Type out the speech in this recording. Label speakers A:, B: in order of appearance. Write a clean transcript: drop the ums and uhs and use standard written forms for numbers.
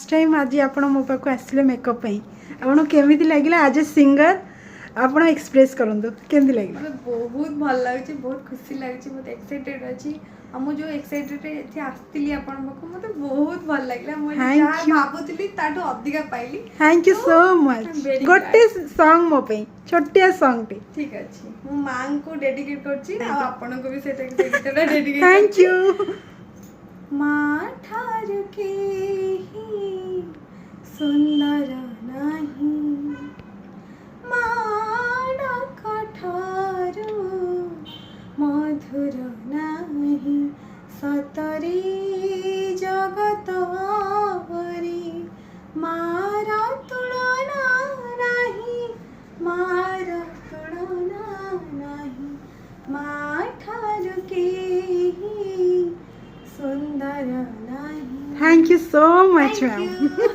A: First time आज आप मो पाक आसले मेकअप आपन केमी लगे आज ए सिंगर आप एक्सप्रेस करूँ केमती लगे
B: मतलब बहुत भल लगे बहुत खुशी लगे बहुत एक्साइटेड अच्छी आम जो एक्साइटेड आसती आपण मत बहुत भल लगे मुझे भावुली अधिका पाइली
A: थैंक यू सो मच गोटे सॉन्ग मो पे छोटिया सॉन्ग टे
B: ठीक अच्छे मो मां को डेडिकेट करछि आ आपन को भी से गीतटा डेडिकेट
A: थैंक यू
B: मां ठार के ही सुंदर नहीं मां कठारू मधुर नहीं सतरी जगत हरी मारा तुलना नहीं मारा तुलना नहीं मां ठार के ही सुंदर नहीं
A: thank you so much
B: Thank
A: ma'am
B: you.